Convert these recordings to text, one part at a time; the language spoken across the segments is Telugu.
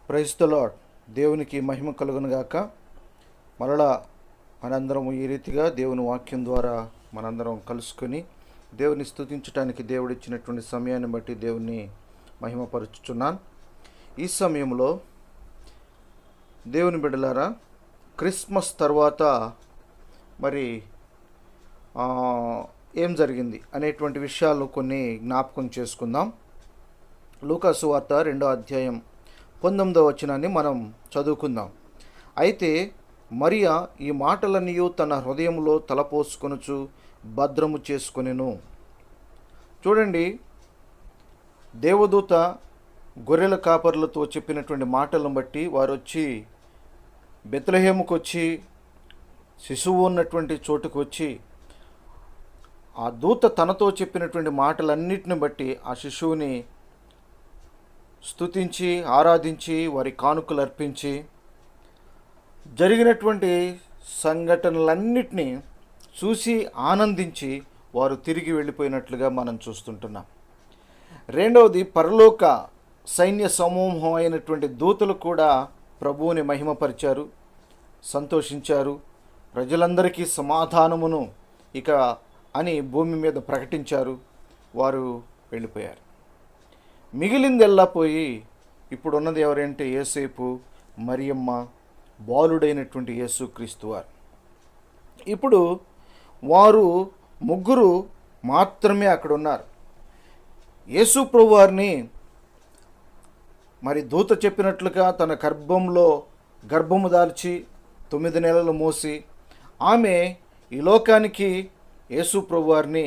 Praise the lord. దేవునికి మహిమ కలుగునుగాక. మరలా మనందరం ఈ రీతిగా దేవుని వాక్యం ద్వారా మనందరం కలుసుకొని దేవుని స్తుతించడానికి దేవుడిచ్చినటువంటి సమయాన్ని బట్టి దేవుని మహిమపరుచుచున్నాను. ఈ సమయంలో దేవుని బిడ్డలారా, క్రిస్మస్ తర్వాత మరి ఏం జరిగింది అనేటువంటి విషయాలు కొన్ని జ్ఞాపకం చేసుకుందాం. లూకా సువార్త 2వ అధ్యాయం 19వ వచనాన్ని మనం చదువుకుందాం. అయితే మరియా ఈ మాటలన్నీ తన హృదయంలో తలపోసుకొనుచు భద్రము చేసుకొనెను. చూడండి, దేవదూత గొర్రెల కాపర్లతో చెప్పినటువంటి మాటలను బట్టి వారు వచ్చి బెత్లెహేముకు వచ్చి శిశువు ఉన్నటువంటి చోటుకు వచ్చి ఆ దూత తనతో చెప్పినటువంటి మాటలన్నిటిని బట్టి ఆ శిశువుని స్తుతించి ఆరాధించి వారి కానుకలు అర్పించి జరిగినటువంటి సంఘటనలన్నిటినీ చూసి ఆనందించి వారు తిరిగి వెళ్ళిపోయినట్లుగా మనం చూస్తుంటున్నాం. రెండవది, పరలోక సైన్య సమూహం అయినటువంటి దూతలు కూడా ప్రభువుని మహిమపరిచారు, సంతోషించారు. ప్రజలందరికీ సమాధానమును ఇక అని భూమి మీద ప్రకటించారు. వారు వెళ్ళిపోయారు. మిగిలిందెల్లా పోయి ఇప్పుడున్నది ఎవరంటే యేసేపు, మరియమ్మ, బాలుడైనటువంటి యేసుక్రీస్తు వారు. ఇప్పుడు వారు ముగ్గురు మాత్రమే అక్కడ ఉన్నారు. యేసు ప్రభు వారిని మరి దూత చెప్పినట్లుగా తన గర్భము దాల్చి 9 నెలలు మోసి ఆమె ఈ లోకానికి యేసు ప్రభు వారిని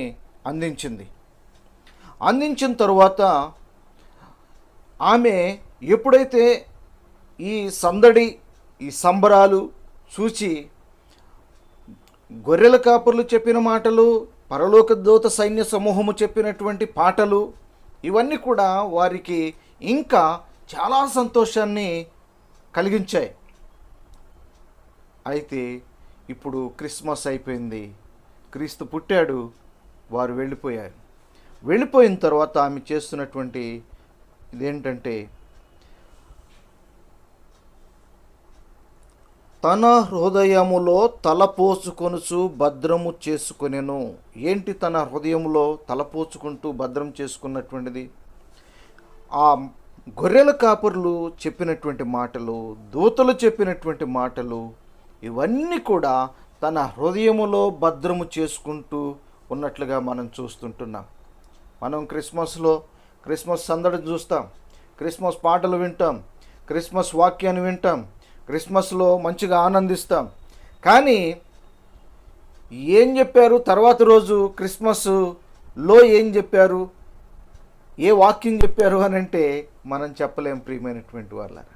అందించిన తరువాత ఆమె ఎప్పుడైతే ఈ సందడి ఈ సంబరాలు చూచి గొర్రెల కాపర్లు చెప్పిన మాటలు, పరలోక దూత సైన్య సమూహము చెప్పినటువంటి పాటలు ఇవన్నీ కూడా వారికి ఇంకా చాలా సంతోషాన్ని కలిగించాయి. అయితే ఇప్పుడు క్రిస్మస్ అయిపోయింది, క్రీస్తు పుట్టాడు, వారు వెళ్ళిపోయారు. వెళ్ళిపోయిన తర్వాత ఆమె చేస్తున్నటువంటి ఇదేంటంటే తన హృదయములో తలపోసుకొనుచు భద్రము చేసుకొనెను. ఏంటి తన హృదయంలో తలపోసుకుంటూ భద్రం చేసుకున్నటువంటిది? ఆ గొర్రెల కాపర్లు చెప్పినటువంటి మాటలు, దూతలు చెప్పినటువంటి మాటలు ఇవన్నీ కూడా తన హృదయములో భద్రము చేసుకుంటూ ఉన్నట్లుగా మనం చూస్తుంటున్నాం. మనం క్రిస్మస్ సందడి చూస్తాం, క్రిస్మస్ పాటలు వింటాం, క్రిస్మస్ వాక్యాన్ని వింటాం, క్రిస్మస్లో మంచిగా ఆనందిస్తాం. కానీ ఏం చెప్పారు తర్వాత రోజు క్రిస్మస్లో ఏం చెప్పారు, ఏ వాక్యం చెప్పారు అని అంటే మనం చెప్పలేం. ప్రియమైనటువంటి వాళ్ళారా,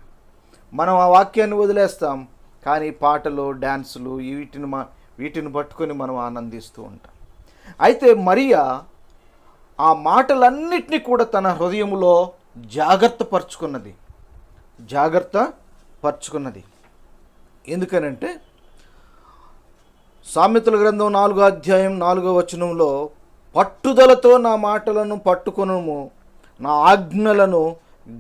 మనం ఆ వాక్యాన్ని వదిలేస్తాం, కానీ పాటలు, డ్యాన్సులు వీటిని పట్టుకొని మనం ఆనందిస్తూ ఉంటాం. అయితే మరియా ఆ మాటలన్నిటినీ కూడా తన హృదయంలో జాగ్రత్త పరుచుకున్నది. ఎందుకనంటే సామెతల గ్రంథం 4వ అధ్యాయం 4వ వచనంలో, పట్టుదలతో నా మాటలను పట్టుకొనుము, నా ఆజ్ఞలను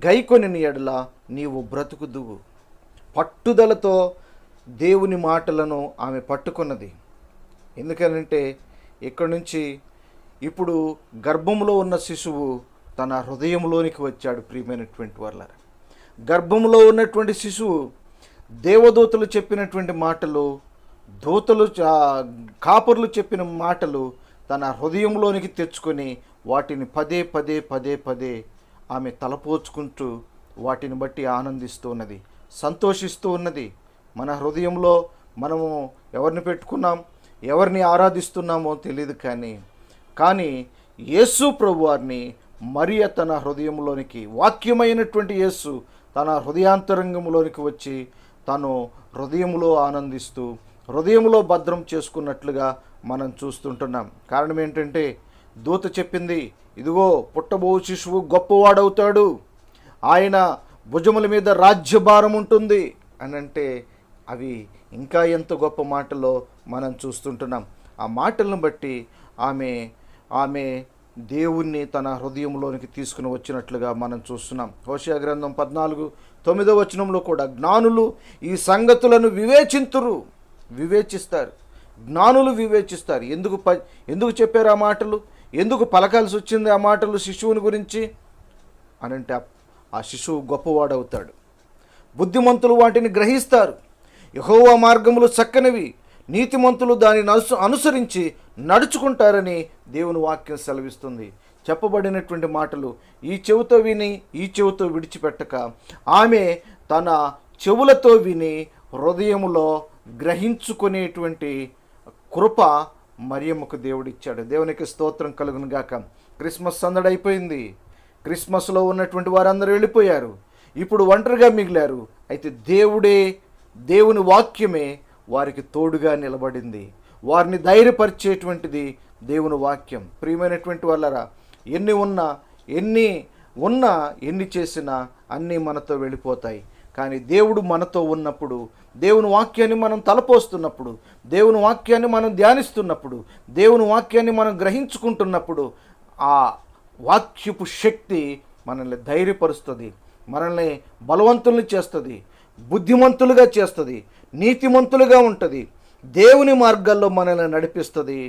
గైకొనిన యెడల నీవు బ్రతుకుదువు. పట్టుదలతో దేవుని మాటలను ఆమె పట్టుకున్నది. ఎందుకనంటే ఇక్కడి నుంచి ఇప్పుడు గర్భంలో ఉన్న శిశువు తన హృదయంలోనికి వచ్చాడు. ప్రియమైనటువంటి వాళ్ళారా, గర్భంలో ఉన్నటువంటి శిశువు దేవదూతలు చెప్పినటువంటి మాటలు, కాపర్లు చెప్పిన మాటలు తన హృదయంలోనికి తెచ్చుకొని వాటిని పదే ఆమె తలపోచుకుంటూ వాటిని బట్టి ఆనందిస్తూ ఉన్నది, సంతోషిస్తూ ఉన్నది. మన హృదయంలో మనము ఎవరిని పెట్టుకున్నాం, ఎవరిని ఆరాధిస్తున్నామో తెలియదు, కానీ యేసు ప్రభు వారిని మరియ తన హృదయంలోనికి, వాక్యమైనటువంటి యేసు తన హృదయాంతరంగంలోనికి వచ్చి తను హృదయంలో ఆనందిస్తూ హృదయంలో భద్రం చేసుకున్నట్లుగా మనం చూస్తుంటున్నాం. కారణం ఏంటంటే దూత చెప్పింది, ఇదిగో పుట్టబో శిశువు గొప్పవాడవుతాడు, ఆయన భుజముల మీద రాజ్యభారం ఉంటుంది అని అంటే అవి ఇంకా ఎంత గొప్ప మాటలో మనం చూస్తుంటున్నాం. ఆ మాటలను బట్టి ఆమె దేవుణ్ణి తన హృదయంలోనికి తీసుకుని వచ్చినట్లుగా మనం చూస్తున్నాం. హోషేయ గ్రంథం 14:9 కూడా జ్ఞానులు ఈ సంగతులను వివేచిస్తారు. జ్ఞానులు వివేచిస్తారు. ఎందుకు చెప్పారు ఆ మాటలు, ఎందుకు పలకాల్సి వచ్చింది ఆ మాటలు శిశువుని గురించి అని అంటే, ఆ శిశువు గొప్పవాడవుతాడు. బుద్ధిమంతులు వాటిని గ్రహిస్తారు. యెహోవా మార్గములు చక్కనివి, నీతిమంతులు దానిని అనుసరించి నడుచుకుంటారని దేవుని వాక్యం సెలవిస్తుంది. చెప్పబడినటువంటి మాటలు ఈ చెవితో విని ఈ చెవితో విడిచిపెట్టక, ఆమె తన చెవులతో విని హృదయములో గ్రహించుకునేటువంటి కృప మరియమ్మకు దేవుడిచ్చాడు. దేవునికి స్తోత్రం కలుగును గాక. క్రిస్మస్ సందడి అయిపోయింది. క్రిస్మస్లో ఉన్నటువంటి వారందరూ వెళ్ళిపోయారు. ఇప్పుడు ఒంటరిగా మిగిలారు. అయితే దేవుని వాక్యమే వారికి తోడుగా నిలబడింది. వారిని ధైర్యపరిచేటువంటిది దేవుని వాక్యం. ప్రియమైనటువంటి వాళ్ళరా, ఎన్ని చేసినా అన్నీ మనతో వెళ్ళిపోతాయి. కానీ దేవుడు మనతో ఉన్నప్పుడు, దేవుని వాక్యాన్ని మనం తలపోస్తున్నప్పుడు, దేవుని వాక్యాన్ని మనం ధ్యానిస్తున్నప్పుడు, దేవుని వాక్యాన్ని మనం గ్రహించుకుంటున్నప్పుడు, ఆ వాక్యపు శక్తి మనల్ని ధైర్యపరుస్తుంది, మనల్ని బలవంతుల్ని చేస్తుంది, బుద్ధిమంతులుగా చేస్తుంది, నీతిమంతులుగా ఉంటుంది, దేవుని మార్గాల్లో మనల్ని నడిపిస్తుంది.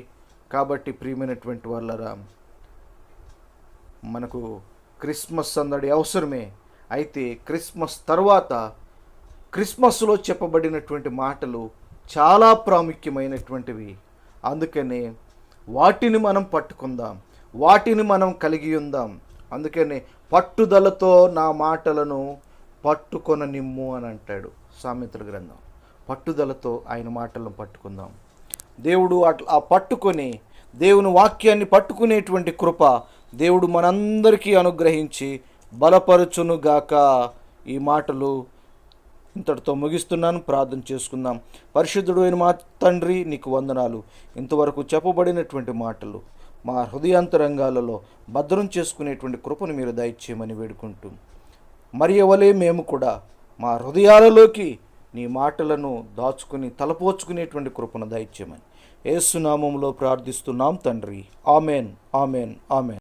కాబట్టి ప్రియమైనటువంటి వాళ్ళరా, మనకు క్రిస్మస్ సందడి అవసరమే. అయితే క్రిస్మస్ తర్వాత క్రిస్మస్లో చెప్పబడినటువంటి మాటలు చాలా ప్రాముఖ్యమైనటువంటివి. అందుకనే వాటిని మనం పట్టుకుందాం, వాటిని మనం కలిగి ఉందాం. అందుకనే పట్టుదలతో నా మాటలను పట్టుకొననిమ్ము అని అంటాడు సామెతల గ్రంథం. పట్టుదలతో ఆయన మాటలను పట్టుకుందాం. దేవుడు ఆ పట్టుకొని దేవుని వాక్యాన్ని పట్టుకునేటువంటి కృప దేవుడు మనందరికీ అనుగ్రహించి బలపరచునుగాక. ఈ మాటలు ఇంతటితో ముగిస్తున్నాను. ప్రార్థన చేసుకుందాం. పరిశుద్ధుడు అయిన మా తండ్రి, నీకు వందనాలు. ఇంతవరకు చెప్పబడినటువంటి మాటలు మా హృదయాంతరంగాలలో భద్రం చేసుకునేటువంటి కృపను మీరు దయచేయమని వేడుకుంటూ, మరియవలే మేము కూడా మా హృదయాలలోకి నీ మాటలను దాచుకుని తలపోచుకునేటువంటి కృపను దయచేయమని యేసు నామములో ప్రార్థిస్తున్నాం తండ్రి. Amen, amen, amen.